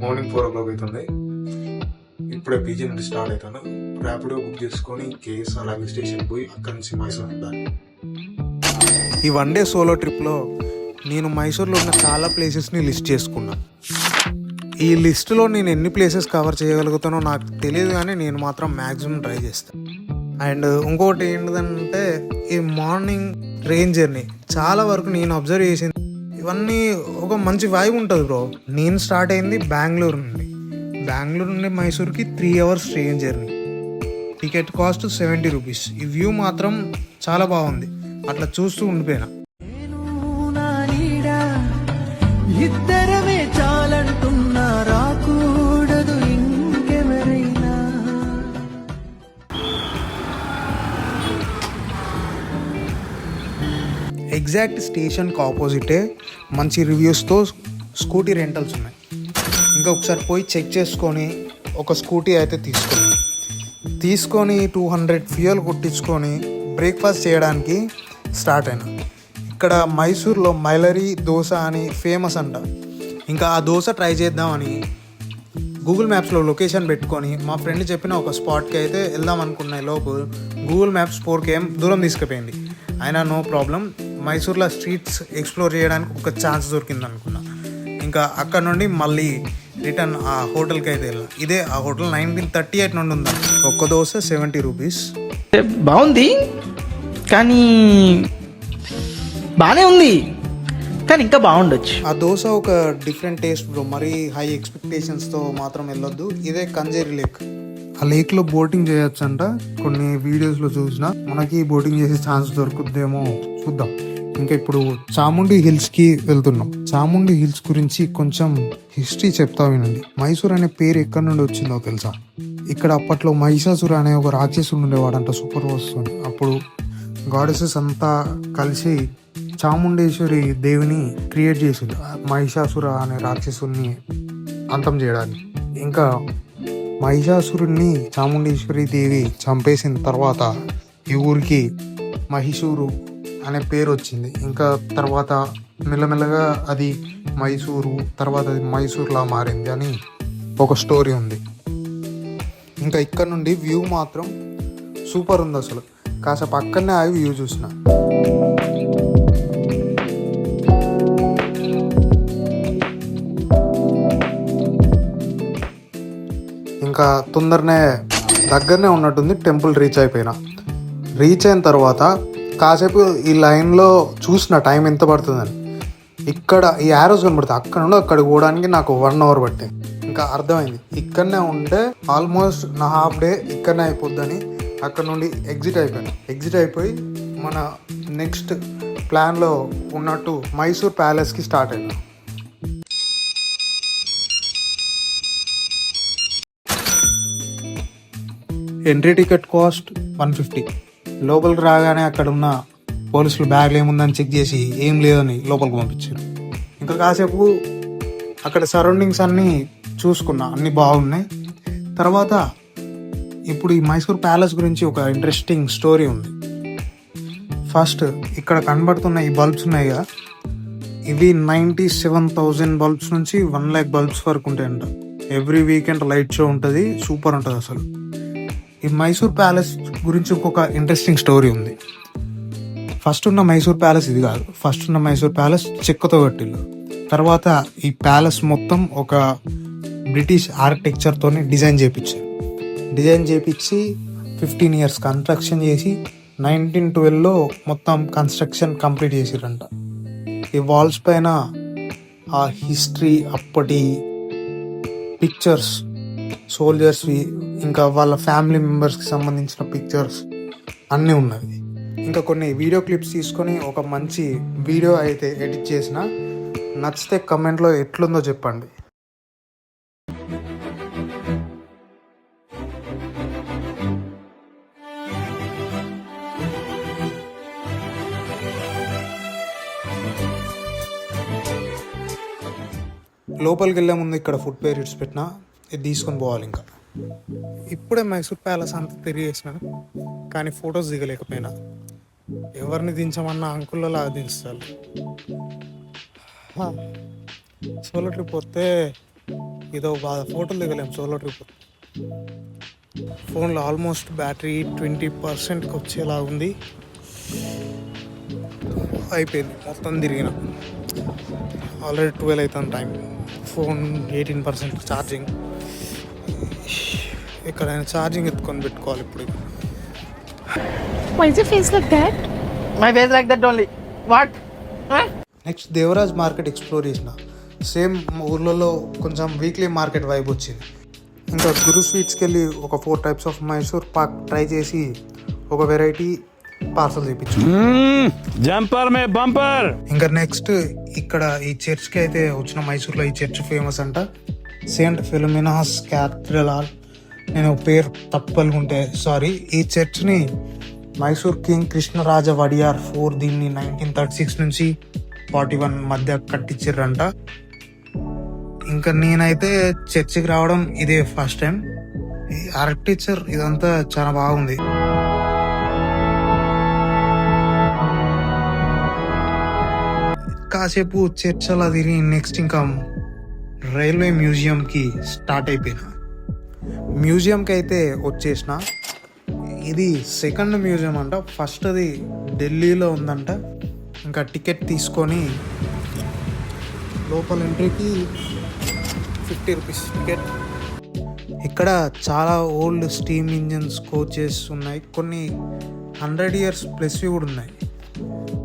Morning 4 o'clock అవుతుంది. ఇప్పుడే PG నుండి స్టార్ట్ అవుతాను. ర్యాపిడో బుక్ చేసుకొని కేఎస్ఆర్ రైల్వే స్టేషన్ పోయి అక్కడి నుంచి మైసూర్ వెళ్తాను. ఈ 1 day సోలో ట్రిప్లో నేను మైసూర్లో ఉన్న చాలా ప్లేసెస్ని లిస్ట్ చేసుకున్నా. ఈ లిస్టులో నేను ఎన్ని ప్లేసెస్ కవర్ చేయగలుగుతానో నాకు తెలియదు, కానీ నేను మాత్రం మ్యాక్సిమం ట్రై చేస్తాను. అండ్ ఇంకోటి ఏంటిదంటే ఈ మార్నింగ్ ట్రైన్ జర్నీ చాలా వరకు నేను అబ్జర్వ్ చేసింది, ఇవన్నీ ఒక మంచి వైబ్ ఉంటుంది బ్రో. నేను స్టార్ట్ అయింది బెంగళూరు నుండి మైసూర్కి 3 hours train journey. Ticket cost 70 rupees. ఈ వ్యూ మాత్రం చాలా బాగుంది, అట్లా చూస్తూ ఉండిపోయినా. ఇద్దరమే చాలంటున్నా రాకూడదు ఇంకెవరైనా. ఎగ్జాక్ట్ స్టేషన్కి ఆపోజిటే మంచి రివ్యూస్తో స్కూటీ రెంటల్స్ ఉన్నాయి. ఇంకా ఒకసారి పోయి చెక్ చేసుకొని ఒక స్కూటీ అయితే తీసుకొని 200 ఫ్యూయల్ కొట్టించుకొని బ్రేక్ఫాస్ట్ చేయడానికి స్టార్ట్ అయినా. ఇక్కడ మైసూర్లో మైలరీ దోశ అని ఫేమస్ అంట. ఇంకా ఆ దోశ ట్రై చేద్దామని గూగుల్ మ్యాప్స్లో లొకేషన్ పెట్టుకొని మా ఫ్రెండ్ చెప్పిన ఒక స్పాట్కి అయితే వెళ్దాం అనుకున్న లోపు గూగుల్ మ్యాప్స్ 4 km దూరం తీసుకుపోయింది. అయినా నో ప్రాబ్లం, మైసూర్లో స్ట్రీట్స్ ఎక్స్ప్లోర్ చేయడానికి ఒక ఛాన్స్ దొరికింది అనుకున్నా. ఇంకా అక్కడ నుండి మళ్ళీ రిటర్న్ ఆ హోటల్కి అయితే వెళ్ళాం. ఇదే ఆ హోటల్ 1938 నుండి ఉందా. ఒక్క దోశ 70 rupees. బాగుంది కానీ బాగానే ఉంది కానీ ఇంకా బాగుండొచ్చు. ఆ దోశ ఒక డిఫరెంట్ టేస్ట్ బ్రో. మరీ హై ఎక్స్పెక్టేషన్స్తో మాత్రం వెళ్ళొద్దు. ఇదే కంజేరి లేక్. ఆ లేక్లో బోటింగ్ చేయొచ్చంట. కొన్ని వీడియోస్లో చూసిన, మనకి బోటింగ్ చేసే ఛాన్స్ దొరుకుద్దేమో, చూద్దాం. ఇంకా ఇప్పుడు చాముండి హిల్స్కి వెళ్తున్నాం. చాముండి హిల్స్ గురించి కొంచెం హిస్టరీ చెప్తా వినండి. మైసూర్ అనే పేరు ఎక్కడి నుండి వచ్చిందో తెలుసా? ఇక్కడ అప్పట్లో మహిషాసుర అనే ఒక రాక్షసుడు ఉండేవాడంట, సూపర్ వస్తుంది. అప్పుడు గాడెసెస్ అంతా కలిసి చాముండేశ్వరి దేవిని క్రియేట్ చేసింది, మహిషాసుర అనే రాక్షసుని అంతం చేయడానికి. ఇంకా మహిషాసురుణ్ణి చాముండేశ్వరి దేవి చంపేసిన తర్వాత ఈ ఊరికి మహిషూరు అనే పేరు వచ్చింది. ఇంకా తర్వాత మెల్లమెల్లగా అది మైసూరు, తర్వాత అది మైసూర్లా మారింది అని ఒక స్టోరీ ఉంది. ఇంకా ఇక్కడ నుండి వ్యూ మాత్రం సూపర్ ఉంది అసలు. కాసేపు అక్కడనే ఆగి వ్యూ చూసిన. ఇంకా దగ్గరనే ఉన్నట్టుంది టెంపుల్. రీచ్ అయిన తర్వాత కాసేపు ఈ లైన్లో చూసిన టైం ఎంత పడుతుందని. ఇక్కడ ఈ యారోస్ కనబడుతుంది, అక్కడ నుండి అక్కడికి పోవడానికి నాకు 1 hour పట్టింది. ఇంకా అర్థమైంది ఇక్కడనే ఉంటే ఆల్మోస్ట్ నా హాఫ్ డే ఇక్కడనే అయిపోద్దని అక్కడ నుండి ఎగ్జిట్ అయిపోయి మన నెక్స్ట్ ప్లాన్లో ఉన్నట్టు మైసూర్ ప్యాలెస్కి స్టార్ట్ అయినా. Entry ticket cost 150. లోపలికి రాగానే అక్కడ ఉన్న పోలీసులు బ్యాగ్లు ఏముందని చెక్ చేసి ఏం లేదని లోపలికి పంపించారు. ఇంకా కాసేపు అక్కడ సరౌండింగ్స్ అన్నీ చూసుకున్నా, అన్నీ బాగున్నాయి. తర్వాత ఇప్పుడు ఈ మైసూర్ ప్యాలెస్ గురించి ఒక ఇంట్రెస్టింగ్ స్టోరీ ఉంది. ఫస్ట్ ఇక్కడ కనబడుతున్న ఈ బల్బ్స్ ఉన్నాయి కదా, ఇవి 97,000 బల్బ్స్ నుంచి 1 lakh బల్బ్స్ వరకు ఉంటాయంట. ఎవ్రీ వీకెండ్ లైట్ షో ఉంటుంది, సూపర్ ఉంటుంది అసలు. ఈ మైసూర్ ప్యాలెస్ గురించి ఇంకొక ఇంట్రెస్టింగ్ స్టోరీ ఉంది. ఫస్ట్ ఉన్న మైసూర్ ప్యాలెస్ ఇది కాదు. ఫస్ట్ ఉన్న మైసూర్ ప్యాలెస్ చెక్కతో కట్టిల్లు. తర్వాత ఈ ప్యాలెస్ మొత్తం ఒక బ్రిటిష్ ఆర్కిటెక్చర్తో డిజైన్ చేయించి 15 years కన్స్ట్రక్షన్ చేసి 1912లో మొత్తం కన్స్ట్రక్షన్ కంప్లీట్ చేసిరంట. ఈ వాల్స్ పైన ఆ హిస్టరీ, అప్పటి పిక్చర్స్, సోల్జర్స్వి, ఇంకా వాళ్ళ ఫ్యామిలీ మెంబర్స్కి సంబంధించిన పిక్చర్స్ అన్నీ ఉన్నవి. ఇంకా కొన్ని వీడియో క్లిప్స్ తీసుకొని ఒక మంచి వీడియో అయితే ఎడిట్ చేసిన. నచ్చితే కమెంట్లో ఎట్లుందో చెప్పండి. లోపలికి వెళ్ళే ముందు ఇక్కడ ఫుడ్ పేరిట్స్ పెట్టినా, ఇది తీసుకొని పోవాలి. ఇంకా ఇప్పుడే మైసూర్ ప్యాలెస్ అంతా తిరిగేసినాను, కానీ ఫొటోస్ దిగలేకపోయినా. ఎవరిని దించమన్నా అంకుల్లో దించాలి. సోలో ట్రిప్ వస్తే ఇదో బాధ, ఫోటోలు దిగలేము సోలో ట్రిప్. ఫోన్లో ఆల్మోస్ట్ బ్యాటరీ 20%కి వచ్చేలా ఉంది. అయిపోయింది మొత్తం తిరిగిన. ఆల్రెడీ 12 అవుతుంది టైం. Phone 18% charging. ఎక్కడైనా ఛార్జింగ్ ఎత్తుకొని పెట్టుకోవాలి ఇప్పుడు. Why is your face like that? My face like that only. What? Next Devaraj market explore చేసిన. సేమ్ ఊర్లలో కొంచెం వీక్లీ మార్కెట్ వైబ్ వచ్చింది. ఇంకా గురు స్వీట్స్కి వెళ్ళి ఒక 4 types of Mysore Pak try చేసి ఒక వెరైటీ పార్సల్ చేయించు. జంపర్ మే బంపర్. ఇంకా నెక్స్ట్ ఇక్కడ ఈ చర్చ్కి అయితే వచ్చిన. మైసూర్లో ఈ చర్చ్ ఫేమస్ అంట, సెయింట్ ఫిలోమినాస్ క్యాథడ్రల్. నేను పేరు తప్పలుకుంటే సారీ. ఈ చర్చ్ని మైసూర్ కింగ్ కృష్ణరాజ వడియార్ 4 దీన్ని 1936 నుంచి 41 మధ్య కట్టించారంట. ఇంకా నేనైతే చర్చికి రావడం ఇదే ఫస్ట్ టైం. ఈ ఆర్కిటెక్చర్ ఇదంతా చాలా బాగుంది. కాసేపు చర్చ్ అలా తిరిగి నెక్స్ట్ ఇంకా రైల్వే మ్యూజియంకి స్టార్ట్ అయిపోయినా. మ్యూజియంకి అయితే వచ్చేసిన. ఇది సెకండ్ మ్యూజియం అంట. ఫస్ట్ అది ఢిల్లీలో ఉందంట. ఇంకా టికెట్ తీసుకొని లోపల ఎంట్రీకి 50 రూపీస్ టికెట్. ఇక్కడ చాలా ఓల్డ్ స్టీమ్ ఇంజిన్స్, కోచెస్ ఉన్నాయి. కొన్ని 100 years ప్లస్ కూడా ఉన్నాయి.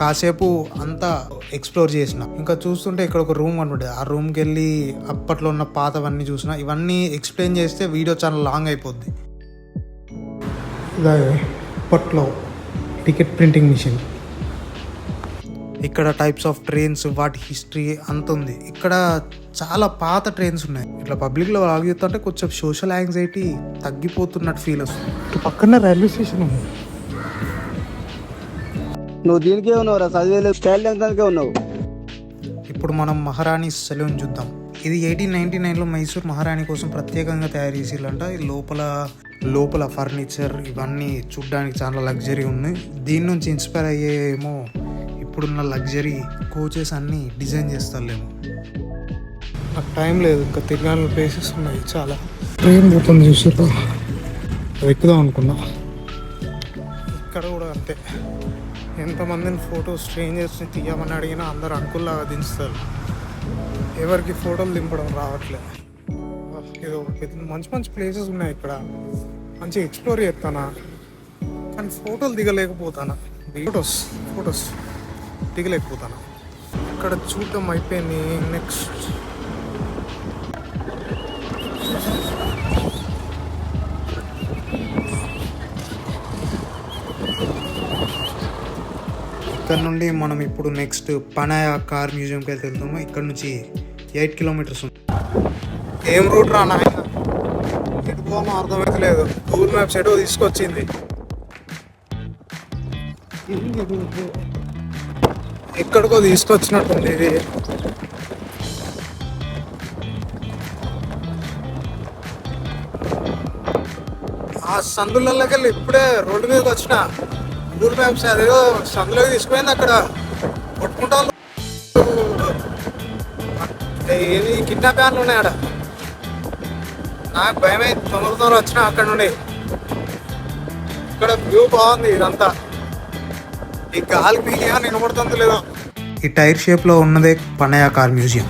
కాసేపు అంతా ఎక్స్ప్లోర్ చేసిన. ఇంకా చూస్తుంటే ఇక్కడ ఒక రూమ్ కనబడేది. ఆ రూమ్కి వెళ్ళి అప్పట్లో ఉన్న పాతవన్నీ చూసిన. ఇవన్నీ ఎక్స్ప్లెయిన్ చేస్తే వీడియో చాలా లాంగ్ అయిపోద్ది. అప్పట్లో టికెట్ ప్రింటింగ్ మిషన్. ఇక్కడ టైప్స్ ఆఫ్ ట్రైన్స్, వాటి హిస్టరీ అంత ఉంది. ఇక్కడ చాలా పాత ట్రైన్స్ ఉన్నాయి. ఇట్లా పబ్లిక్లో ఆగిస్తుంటే కొంచెం సోషల్ యాంగ్జైటీ తగ్గిపోతున్నట్టు ఫీల్ వస్తుంది. పక్కన రైల్వే స్టేషన్ ఉంది. నువ్వు దీనికే ఉన్నావు, చదివేలేదు, స్టైల్ దానికే ఉన్నావు. ఇప్పుడు మనం మహారాణి సెలూన్ చూద్దాం. ఇది 1899లో మైసూర్ మహారాణి కోసం ప్రత్యేకంగా తయారు చేసిల్లంట. లోపల ఫర్నిచర్ ఇవన్నీ చూడ్డానికి చాలా లగ్జరీ ఉంది. దీని నుంచి ఇన్స్పైర్ అయ్యేమో ఇప్పుడున్న లగ్జరీ కోచెస్ అన్నీ డిజైన్ చేస్తారేమో. నాకు టైం లేదు, ఇంకా తిరగాల ప్లేసెస్ ఉన్నాయి చాలా. ట్రైన్ పోతుంది చూసారు, ఎక్కుదాం అనుకున్నా. ఇక్కడ కూడా అంతే. ఎంతమందిని ఫోటోస్ స్ట్రేంజర్స్ని తీయమని అడిగినా అందరు అనుకుల్లాగా దించుతారు. ఎవరికి ఫోటోలు దింపడం రావట్లేదు. ఏదో మంచి మంచి ప్లేసెస్ ఉన్నాయి ఇక్కడ, మంచిగా ఎక్స్ప్లోర్ చేస్తానా, కానీ ఫోటోలు దిగలేకపోతానా. ఫొటోస్ దిగలేకపోతానా. ఇక్కడ చూడటం అయిపోయింది. నెక్స్ట్ ఇక్కడ నుండి మనం ఇప్పుడు నెక్స్ట్ పనాయా కార్ మ్యూజియంకి అయితే వెళ్తాము. ఇక్కడ నుంచి 8 kilometers ఉంది. ఏం రూట్ రా నాయన, ఎటు పోమో అర్థమవుతలేదు. గూగుల్ మ్యాప్స్ ఎటో తీసుకొచ్చింది. ఎక్కడికో తీసుకొచ్చినట్టుంది ఇది. ఆ సందులలోకి వెళ్ళి ఇప్పుడే రోడ్డు మీదకి వచ్చిన. గూగుల్ మ్యాప్స్ అదేదో సందులోకి తీసుకుపోయింది. అక్కడ కొట్టుకుంటా ఏది కిడ్నాప్ ప్యాన్లు ఉన్నాయి అక్కడ. నాకు భయం అయితే తొందరతో వచ్చిన అక్కడ నుండి. ఇక్కడ వ్యూ బాగుంది. ఇదంతా ఈ గాలి మీకు ఏమైనా వినబడుతుందో లేదో. ఈ టైర్ షేప్లో ఉన్నదే పనయా కార్ మ్యూజియం.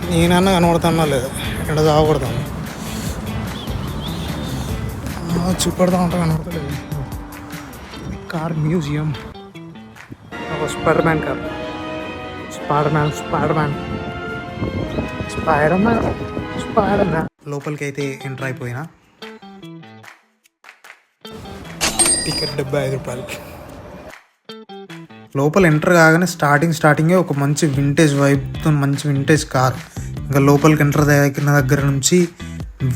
నేనన్నా కనబడుతున్నా లేదు, ఇక్కడ చావకూడతాను. చూపడతా ఉంటా, కనబడతలేదు. Car museum. ఒక Spider Man car. Spider Man లోపలికి అయితే ఎంటర్ అయిపోయినా. టికెట్ 75 రూపాయలకి. లోపల ఎంటర్ కాగానే స్టార్టింగే ఒక మంచి వింటేజ్ వైబ్తో మంచి వింటేజ్ కార్. ఇంకా లోపలికి ఎంటర్ అయిన దగ్గర నుంచి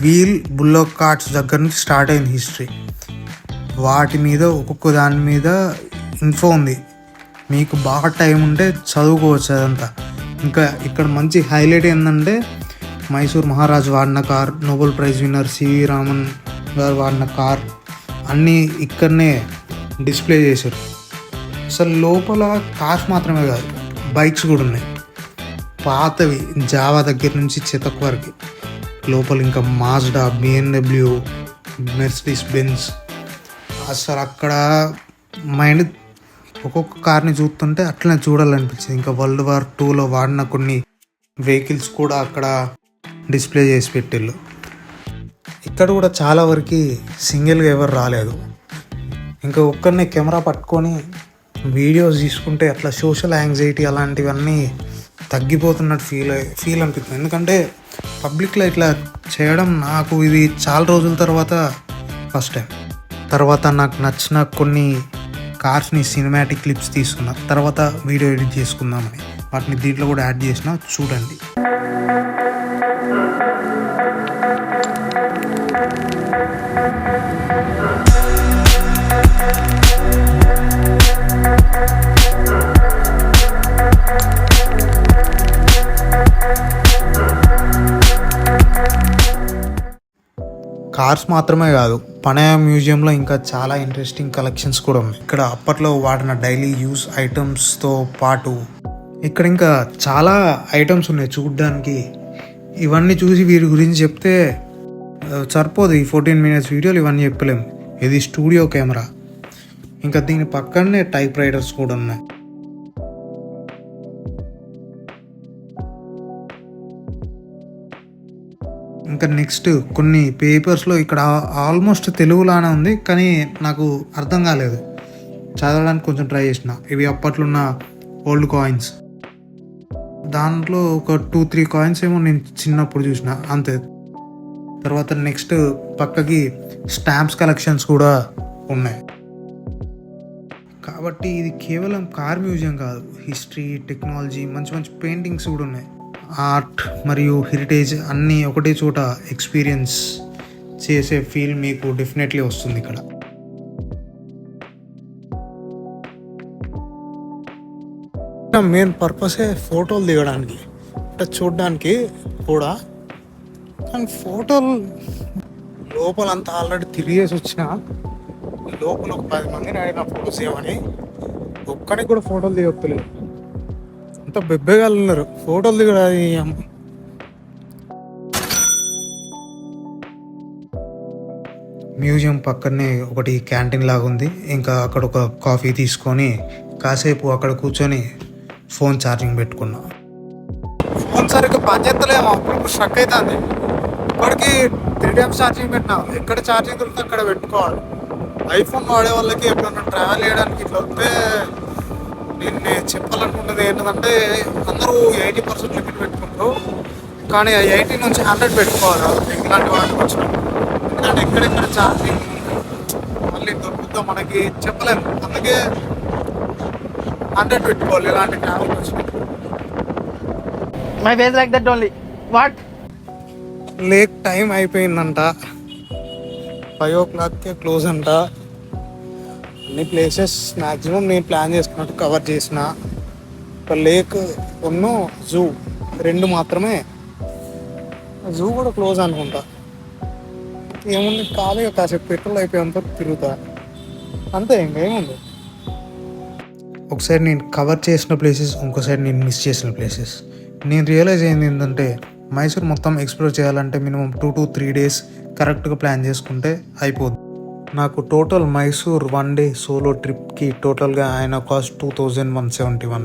వీల్, బుల్లోక్ కార్ట్స్ దగ్గర నుంచి స్టార్ట్ అయింది హిస్టరీ. వాటి మీద ఒక్కొక్క దాని మీద ఇన్ఫో ఉంది. మీకు బాగా టైం ఉంటే చదువుకోవచ్చు అదంతా. ఇంకా ఇక్కడ మంచి హైలైట్ ఏంటంటే మైసూర్ మహారాజ్ వాడిన car, Nobel prize winner CV Raman గారు వాడిన కార్ అన్నీ ఇక్కడనే డిస్ప్లే చేశారు. అసలు లోపల కార్స్ మాత్రమే కాదు, బైక్స్ కూడా ఉన్నాయి. పాతవి జావా దగ్గర నుంచి చెతక్ వరకు. లోపల ఇంకా మాజ్డా, BMW, మెర్సిడీస్ బెంజ్. అసలు అక్కడ మైండ్ ఒక్కొక్క కార్ని చూస్తుంటే అట్లనే చూడాలనిపించింది. ఇంకా World War II వాడిన కొన్ని వెహికల్స్ కూడా అక్కడ డిస్ప్లే చేసి పెట్టిళ్ళు. ఇక్కడ కూడా చాలా వరకు సింగిల్గా ఎవరు రాలేదు. ఇంకా ఒక్కరినే కెమెరా పట్టుకొని వీడియోస్ తీసుకుంటే అట్లా సోషల్ యాంగ్జైటీ అలాంటివన్నీ తగ్గిపోతున్నట్టు ఫీల్ అనిపిస్తుంది. ఎందుకంటే పబ్లిక్లో ఇట్లా చేయడం నాకు ఇది చాలా రోజుల తర్వాత ఫస్ట్ టైం. తర్వాత నాకు నచ్చిన కొన్ని కార్స్ని సినిమాటిక్ క్లిప్స్ తీసుకున్నా, తర్వాత వీడియో ఎడిట్ చేసుకుందామని వాటిని దీంట్లో కూడా యాడ్ చేసిన, చూడండి. కార్స్ మాత్రమే కాదు, పనయ మ్యూజియంలో ఇంకా చాలా ఇంట్రెస్టింగ్ కలెక్షన్స్ కూడా ఉన్నాయి. ఇక్కడ అప్పట్లో వాడిన డైలీ యూస్ ఐటమ్స్తో పాటు ఇక్కడ ఇంకా చాలా ఐటమ్స్ ఉన్నాయి చూడడానికి. ఇవన్నీ చూసి వీరి గురించి చెప్తే సరిపోదు, ఈ 14 minutes వీడియోలు ఇవన్నీ చెప్పలేము. ఇది స్టూడియో కెమెరా. ఇంకా దీని పక్కనే టైప్ రైటర్స్ కూడా ఉన్నాయి. ఇంకా నెక్స్ట్ కొన్ని పేపర్స్లో ఇక్కడ ఆల్మోస్ట్ తెలుగులానే ఉంది, కానీ నాకు అర్థం కాలేదు, చదవడానికి కొంచెం ట్రై చేసిన. ఇవి అప్పట్లో ఉన్న ఓల్డ్ కాయిన్స్. దాంట్లో ఒక 2-3 కాయిన్స్ ఏమో నేను చిన్నప్పుడు చూసిన, అంతే. తర్వాత నెక్స్ట్ పక్కకి స్టాంప్స్ కలెక్షన్స్ కూడా ఉన్నాయి. కాబట్టి ఇది కేవలం కార్ మ్యూజియం కాదు, హిస్టరీ, టెక్నాలజీ, మంచి మంచి పెయింటింగ్స్ కూడా ఉన్నాయి. ఆర్ట్ మరియు హెరిటేజ్ అన్నీ ఒకటే చోట ఎక్స్పీరియన్స్ చేసే ఫీల్ మీకు డెఫినెట్లీ వస్తుంది ఇక్కడ. మెయిన్ పర్పసే ఫోటోలు దిగడానికి, అంటే చూడడానికి కూడా. కానీ ఫోటోలు లోపలంతా ఆల్రెడీ తిరిగేసి వచ్చిన, లోపల ఒక 10 మందిని అడిగిన ఫోటోస్ ఏమని, ఒక్కడికి కూడా ఫోటోలు దిగొత్తలేదు. అంత బెబ్బేగాళ్ళు ఉన్నారు ఫోటోలు దిగడం. మ్యూజియం పక్కనే ఒకటి క్యాంటీన్ లాగా ఉంది. ఇంకా అక్కడ ఒక కాఫీ తీసుకొని కాసేపు అక్కడ కూర్చొని ఫోన్ ఛార్జింగ్ పెట్టుకున్నా. ఫోన్ సరిగ్గా పనిచేస్తలేమో, అప్పుడు స్ట్రక్ అవుతుంది. ఇప్పటికి 3 times ఛార్జింగ్ పెట్టినా, ఎక్కడ ఛార్జింగ్ దొరికితే అక్కడ పెట్టుకోవాలి. ఐఫోన్ వాడే వాళ్ళకి ఎప్పుడన్నా ట్రావెల్ చేయడానికి ఇట్లా వస్తే నేను చెప్పాలనుకుంటుంది ఏంటంటే, అందరూ 80% లిమిట్ పెట్టుకుంటారు, కానీ 80 నుంచి 100 పెట్టుకోవాలి ఇలాంటి వాటికి వచ్చినప్పుడు. ఎందుకంటే ఎక్కడెక్కడ ఛార్జింగ్ మళ్ళీ దొరుకుతుందో మనకి చెప్పలేము. అందుకే 100 పెట్టుకోవాలి ఇలాంటి ట్రావెల్ వచ్చినప్పుడు. My face like that only. What? Lake time అయిపోయిందంట, 5 o'clock క్లోజ్ అంట. అన్ని ప్లేసెస్ మ్యాక్సిమం నేను ప్లాన్ చేసుకున్నట్టు కవర్ చేసిన. ఒక లేక్ ఉన్ను జూ 2 మాత్రమే. జూ కూడా క్లోజ్ అనుకుంటా. ఏముంది, ఖాళీగా కాసేపు పెట్రోల్ అయిపోయేంత తిరుగుతా, అంతే, ఇంకేముంది. ఒక సైడ్ నేను కవర్ చేసిన ప్లేసెస్, ఇంకో సైడ్ నేను మిస్ చేసిన ప్లేసెస్. నేను రియలైజ్ అయింది ఏంటంటే, మైసూర్ మొత్తం ఎక్స్ప్లోర్ చేయాలంటే మినిమం 2 to 3 days కరెక్ట్గా ప్లాన్ చేసుకుంటే అయిపోద్ది. నాకు టోటల్ మైసూర్ 1 day సోలో ట్రిప్కి టోటల్గా అయిన కాస్ట్ 2171.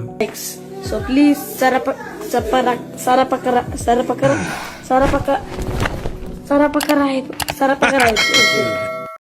So please sarapakara